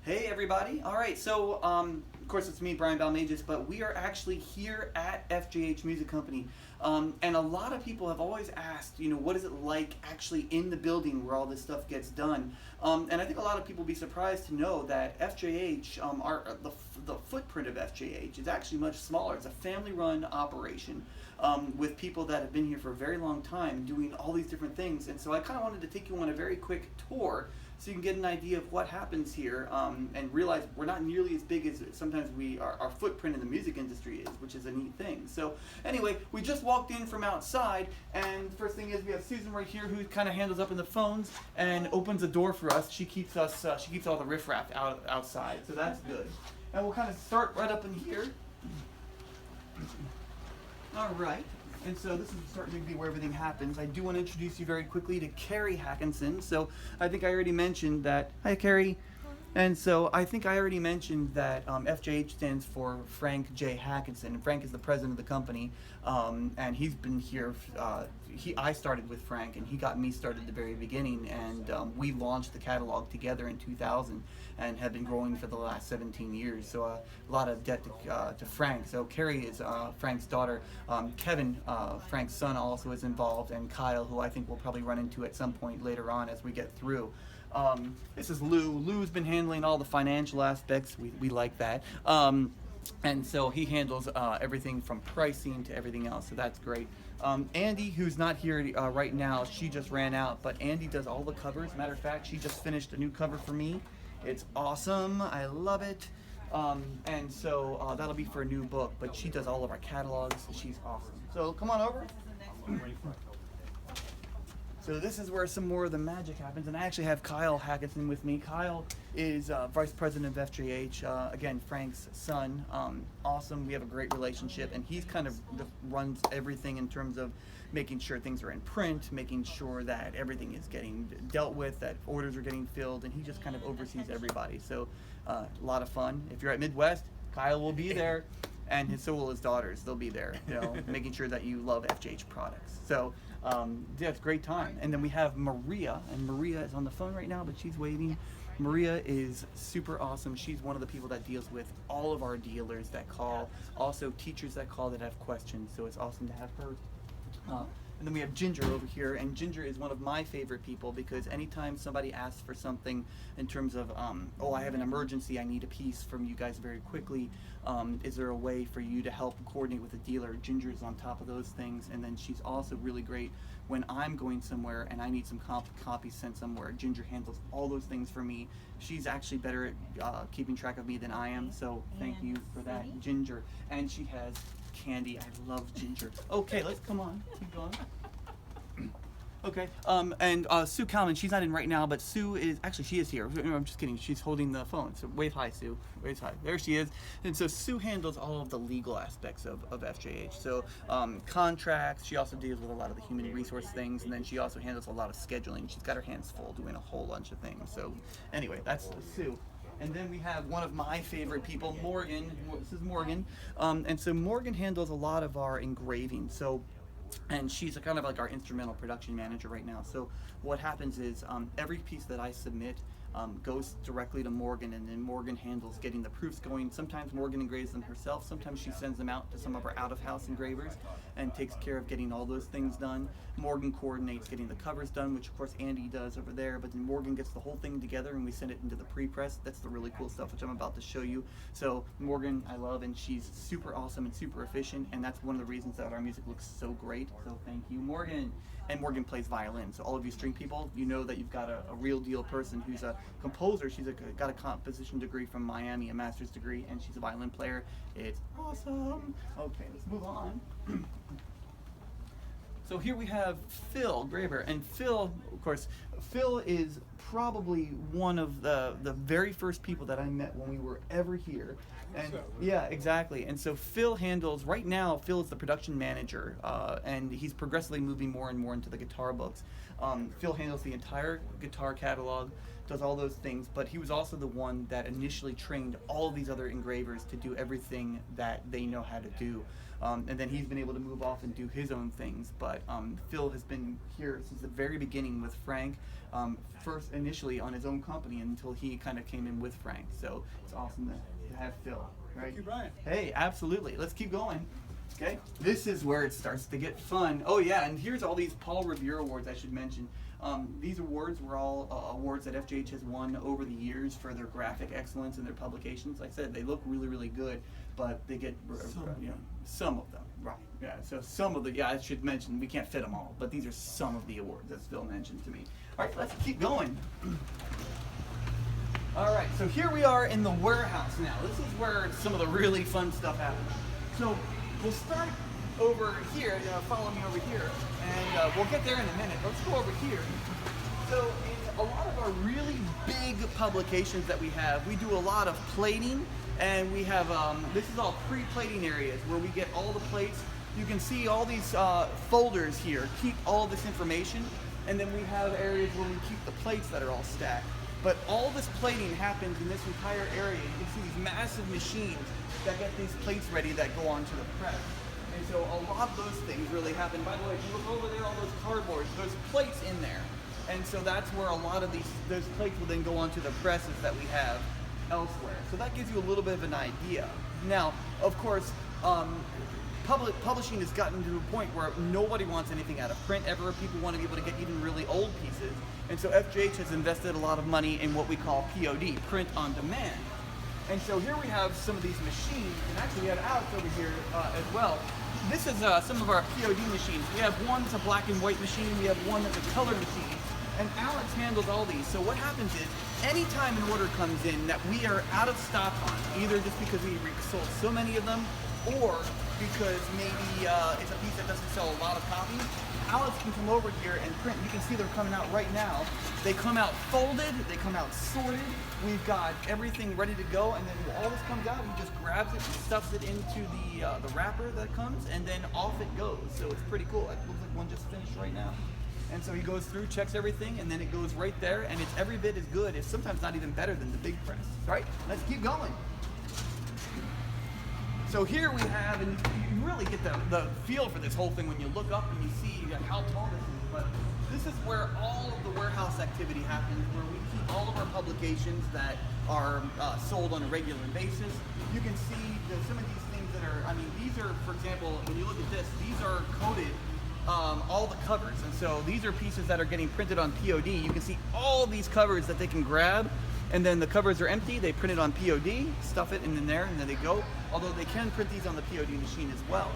Hey everybody! All right, so of course it's me, Brian Balmages, but we are actually here at FJH Music Company, and a lot of people have always asked, what is it like actually in the building where all this stuff gets done? And I think a lot of people will be surprised to know that FJH, the footprint of FJH is actually much smaller. It's a family-run operation with people that have been here for a very long time doing all these different things, and so I kind of wanted to take you on a very quick tour so you can get an idea of what happens here and realize we're not nearly as big as sometimes our footprint in the music industry is, which is a neat thing. So anyway, we just walked in from outside, and the first thing is we have Susan right here who kind of handles up in the phones and opens the door for us. She keeps all the riffraff outside, so that's good. And we'll kind of start right up in here. All right. And so this is starting to be where everything happens. I do want to introduce you very quickly to Carrie Hackinson. So I think I already mentioned that. Hi, Carrie. And so I think I already mentioned that FJH stands for Frank J. Hackinson. And Frank is the president of the company. And he's been here. I started with Frank, and he got me started at the very beginning. And we launched the catalog together in 2000 and have been growing for the last 17 years. So a lot of debt to Frank. So Carrie is Frank's daughter. Kevin, Frank's son, also is involved, and Kyle, who I think we'll probably run into at some point later on as we get through. This is Lou. Lou's been handling all the financial aspects. We like that. And so he handles everything from pricing to everything else, so that's great. Andy, who's not here right now, she just ran out, but Andy does all the covers. Matter of fact, she just finished a new cover for me. It's awesome. I love it. And so that'll be for a new book, but she does all of our catalogs. She's awesome. So come on over. So this is where some more of the magic happens, and I actually have Kyle Hackinson with me. Kyle is vice president of FJH, again, Frank's son. Awesome, we have a great relationship, and he's kind of runs everything in terms of making sure things are in print, making sure that everything is getting dealt with, that orders are getting filled, and he just kind of oversees everybody. So a lot of fun. If you're at Midwest, Kyle will be there, and so will his daughters. They'll be there, making sure that you love FJH products. So yeah, it's a great time. And then we have Maria, and Maria is on the phone right now, but she's waiting. Maria is super awesome. She's one of the people that deals with all of our dealers that call, also teachers that call that have questions, so it's awesome to have her. And then we have Ginger over here, and Ginger is one of my favorite people because anytime somebody asks for something in terms of, oh, I have an emergency, I need a piece from you guys very quickly, is there a way for you to help coordinate with the dealer? Ginger is on top of those things, and then she's also really great when I'm going somewhere and I need some copies sent somewhere. Ginger handles all those things for me. She's actually better at keeping track of me than I am, so thank you for that, Ginger. And she has Candy. I love Ginger. Okay, let's come on. Keep going. Okay, and Sue Kalman, she's not in right now, but Sue is, actually she is here. I'm just kidding, she's holding the phone. So wave hi, Sue. Wave hi. There she is. And so Sue handles all of the legal aspects of FJH. So contracts, she also deals with a lot of the human resource things, and then she also handles a lot of scheduling. She's got her hands full doing a whole bunch of things. So anyway, that's Sue. And then we have one of my favorite people, Morgan. This is Morgan. And so Morgan handles a lot of our engraving. And she's kind of like our instrumental production manager right now. So what happens is every piece that I submit goes directly to Morgan, and then Morgan handles getting the proofs going. Sometimes Morgan engraves them herself. Sometimes she sends them out to some of our out-of-house engravers and takes care of getting all those things done. Morgan coordinates getting the covers done, which of course Andy does over there, but then Morgan gets the whole thing together and we send it into the pre-press. That's the really cool stuff, which I'm about to show you. So Morgan, I love, and she's super awesome and super efficient, and that's one of the reasons that our music looks so great. So thank you, Morgan. And Morgan plays violin. So all of you string people, you know that you've got a real deal person who's a composer. She's got a composition degree from Miami, a master's degree, and she's a violin player. It's awesome. Okay, let's move on. So here we have Phil Graber, and Phil, of course, Phil is probably one of the very first people that I met when we were ever here. And yeah, exactly. And so Phil handles, right now, Phil is the production manager, and he's progressively moving more and more into the guitar books. Phil handles the entire guitar catalog. does all those things, but he was also the one that initially trained all of these other engravers to do everything that they know how to do. And then he's been able to move off and do his own things. But Phil has been here since the very beginning with Frank, first initially on his own company until he kind of came in with Frank. So it's awesome to have Phil. Right? Thank you, Brian. Hey, absolutely. Let's keep going. Okay, this is where it starts to get fun. Oh yeah, and here's all these Paul Revere awards I should mention. These awards were all awards that FJH has won over the years for their graphic excellence in their publications. Like I said, they look really, really good, but they get, some of them, right? Yeah, so some of the, I should mention, we can't fit them all, but these are some of the awards that Phil mentioned to me. All right, let's keep going. All right, so here we are in the warehouse now. This is where some of the really fun stuff happens. So we'll start over here, follow me over here, and we'll get there in a minute. Let's go over here. So in a lot of our really big publications that we have, we do a lot of plating, and we have, this is all pre-plating areas where we get all the plates. You can see all these folders here, keep all this information, and then we have areas where we keep the plates that are all stacked. But all this plating happens in this entire area. You can see these massive machines that get these plates ready that go onto the press. And so a lot of those things really happen. By the way, if you look over there, all those cardboards, there's plates in there. And so that's where a lot of those plates will then go onto the presses that we have elsewhere. So that gives you a little bit of an idea. Now, of course, publishing has gotten to a point where nobody wants anything out of print ever. People want to be able to get even really old pieces. And so FJH has invested a lot of money in what we call POD, print on demand. And so here we have some of these machines, and actually we have Alex over here as well. This is some of our POD machines. We have one that's a black and white machine, we have one that's a color machine, and Alex handles all these. So what happens is, anytime an order comes in that we are out of stock on, either just because we sold so many of them, or because maybe it's a piece that doesn't sell a lot of copies, Alex can come over here and print. You can see they're coming out right now. They come out folded, they come out sorted. We've got everything ready to go, and then all this comes out, he just grabs it and stuffs it into the wrapper that comes, and then off it goes. So it's pretty cool. It looks like one just finished right now. And so he goes through, checks everything, and then it goes right there, and it's every bit as good, it's sometimes not even better than the big press. All right, let's keep going. So here we have, and you really get the feel for this whole thing when you look up and you see how tall this is, but this is where all of the warehouse activity happens, where we keep all of our publications that are sold on a regular basis. You can see some of these things that are, these are, for example, when you look at this, these are coated, all the covers, and so these are pieces that are getting printed on POD. You can see all of these covers that they can grab, and then the covers are empty, they print it on POD, stuff it in there, and then they go. Although they can print these on the POD machine as well.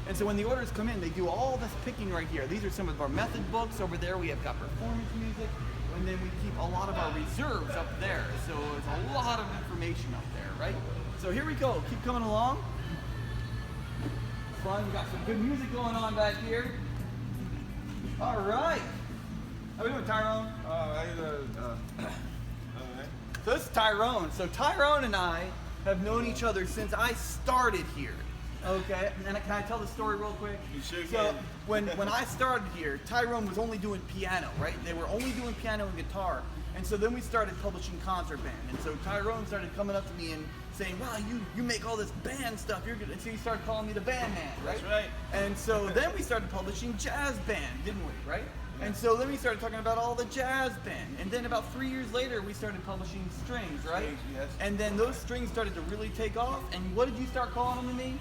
And so when the orders come in, they do all this picking right here. These are some of our method books. Over there we have got performance music, and then we keep a lot of our reserves up there. So it's a lot of information up there, right? So here we go, keep coming along. Fun, we got some good music going on back here. All right. How we doing, Tyrone? So this is Tyrone. So Tyrone and I have known each other since I started here. Okay, and can I tell the story real quick? You sure can. So when I started here, Tyrone was only doing piano, right? They were only doing piano and guitar. And so then we started publishing concert band. And so Tyrone started coming up to me and saying, wow, you make all this band stuff, you're good. And so he started calling me the band man, right? That's right. And so then we started publishing jazz band, didn't we, right? And so then we started talking about all the jazz band. And then about 3 years later, we started publishing strings, right? Strings, yes. And then those strings started to really take off. And what did you start calling them to me?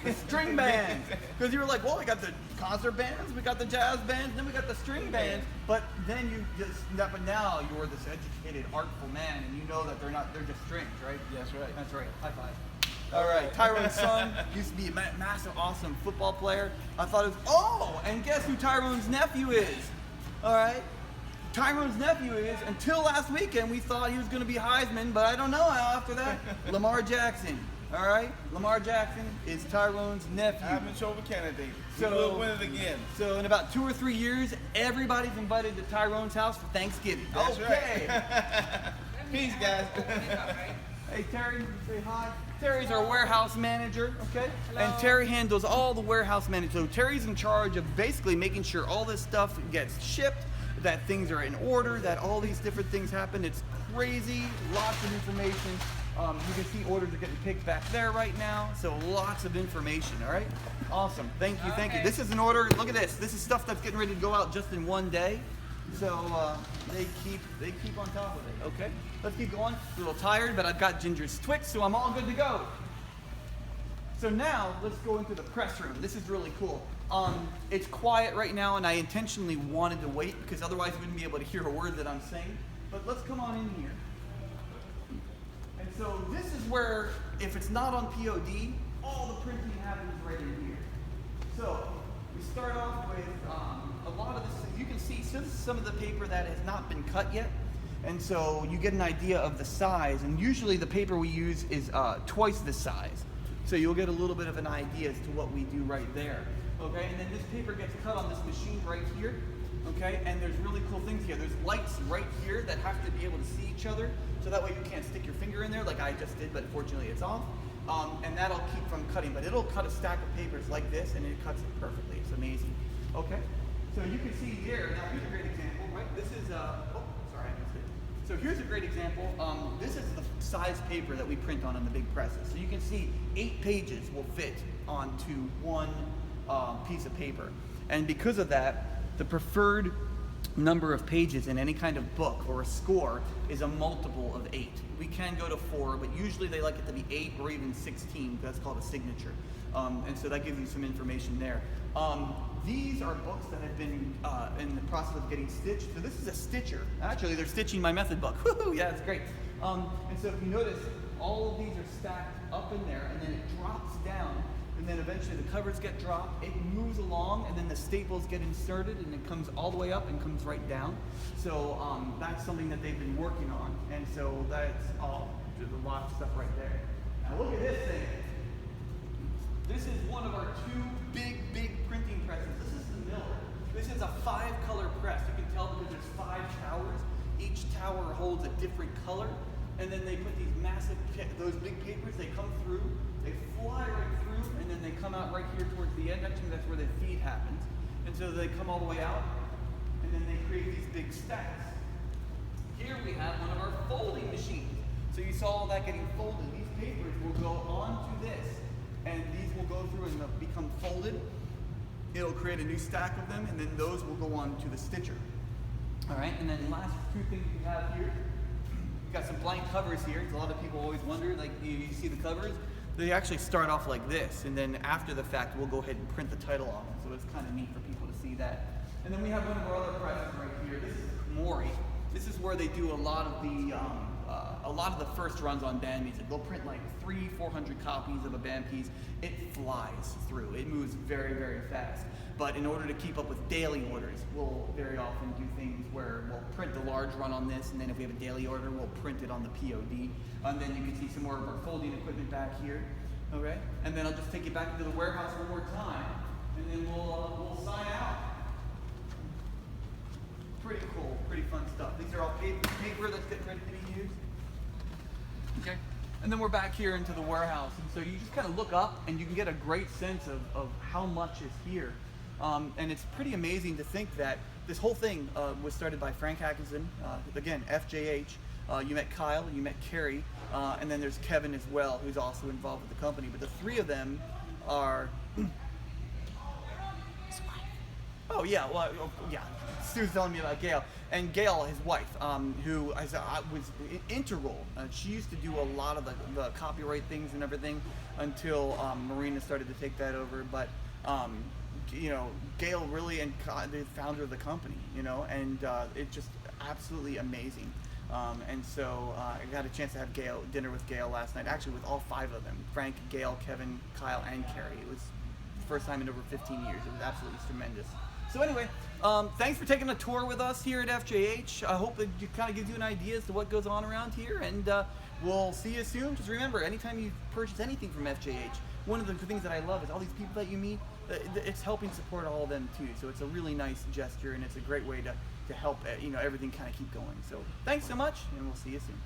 The String bands. Because you were like, well, we got the concert bands, we got the jazz bands, then we got the string bands. But then but now you're this educated, artful man, and you know that they're just strings, right? That's right. That's right. High five. All right, Tyrone's son used to be a massive, awesome football player. I thought it was, and guess who Tyrone's nephew is? All right, Tyrone's nephew is, until last weekend, we thought he was going to be Heisman, but I don't know after that. Lamar Jackson. All right, Lamar Jackson is Tyrone's nephew. Heisman Trophy candidate. So we'll win it again. So in about 2 or 3 years, everybody's invited to Tyrone's house for Thanksgiving. That's okay. Right. Peace, guys. Hey, Terry, say hi. Terry's our warehouse manager, okay? Hello. And Terry handles all the warehouse management. So Terry's in charge of basically making sure all this stuff gets shipped, that things are in order, that all these different things happen. It's crazy, lots of information. You can see orders are getting picked back there right now, so lots of information, all right? Awesome, thank you, thank you. This is an order, look at this. This is stuff that's getting ready to go out just in one day. So they keep on top of it, okay? Let's keep going. A little tired, but I've got Ginger's Twix, so I'm all good to go. So now, let's go into the press room. This is really cool. It's quiet right now, and I intentionally wanted to wait because otherwise you wouldn't be able to hear a word that I'm saying. But let's come on in here. And so this is where, if it's not on POD, all the printing happens right in here. So we start off with a lot of this. You can see, so this is some of the paper that has not been cut yet. And so you get an idea of the size. And usually the paper we use is twice this size. So you'll get a little bit of an idea as to what we do right there. Okay, and then this paper gets cut on this machine right here. Okay, and there's really cool things here. There's lights right here that have to be able to see each other. So that way you can't stick your finger in there like I just did, but fortunately it's off. And that'll keep from cutting, but it'll cut a stack of papers like this and it cuts it perfectly. It's amazing. Okay, so you can see here, now here's a great example, right? This is, oh, sorry, I missed it. So here's a great example. This is the size paper that we print on the big presses. So you can see 8 pages will fit onto one piece of paper. And because of that, the preferred number of pages in any kind of book or a score is a multiple of 8. We can go to 4, but usually they like it to be 8 or even 16. That's called a signature. And so that gives you some information there. These are books that have been in the process of getting stitched. So this is a stitcher. Actually, they're stitching my method book. Woohoo! Yeah, it's great. And so if you notice, all of these are stacked up in there, and then it drops down. And then eventually the covers get dropped, it moves along, and then the staples get inserted, and it comes all the way up and comes right down. So that's something that they've been working on. And so that's all, there's a lot of stuff right there. Now look at this thing. This is one of our 2 big printing presses. This is the Miller. This is a 5-color press. You can tell because there's 5 towers. Each tower holds a different color. And then they put these massive, those big papers, they come through, they fly right through, and then they come out right here towards the end. Actually, that's where the feed happens. And so they come all the way out, and then they create these big stacks. Here we have one of our folding machines. So you saw all that getting folded. These papers will go onto this, and these will go through and they'll become folded. It'll create a new stack of them, and then those will go on to the stitcher. All right, and then the last 2 things we have here. Got some blank covers here. A lot of people always wonder, like, you see the covers? They actually start off like this, and then after the fact, we'll go ahead and print the title on them. So it's kind of neat for people to see that. And then we have one of our other presses right here. This is Mori. This is where they do a lot of the first runs on band music. They'll print like 300-400 copies of a band piece. It flies through. It moves very fast. But in order to keep up with daily orders, we'll very often do things where we'll print the large run on this, and then if we have a daily order, we'll print it on the POD. And then you can see some more of our folding equipment back here. Okay? And then I'll just take you back into the warehouse one more time, and then we'll sign out. Pretty cool, pretty fun stuff. These are all paper that's getting ready to be used. Okay? And then we're back here into the warehouse. And so you just kind of look up and you can get a great sense of how much is here. And it's pretty amazing to think that this whole thing was started by Frank Atkinson, again, FJH. You met Kyle, you met Carrie, and then there's Kevin as well, who's also involved with the company. But the 3 of them are... Oh yeah, well, yeah. Stu's telling me about Gail, and Gail, his wife, who was integral. She used to do a lot of the copyright things and everything until Marina started to take that over. But you know, Gail really and the founder of the company, you know, and it's just absolutely amazing. And so I got a chance to have dinner with Gail last night, actually with all 5 of them: Frank, Gail, Kevin, Kyle, and Carrie. It was the first time in over 15 years. It was absolutely tremendous. So anyway, thanks for taking a tour with us here at FJH. I hope it kind of gives you an idea as to what goes on around here, and we'll see you soon. Just remember, anytime you purchase anything from FJH, one of the things that I love is all these people that you meet. It's helping support all of them too. So it's a really nice gesture, and it's a great way to help everything kind of keep going. So thanks so much, and we'll see you soon.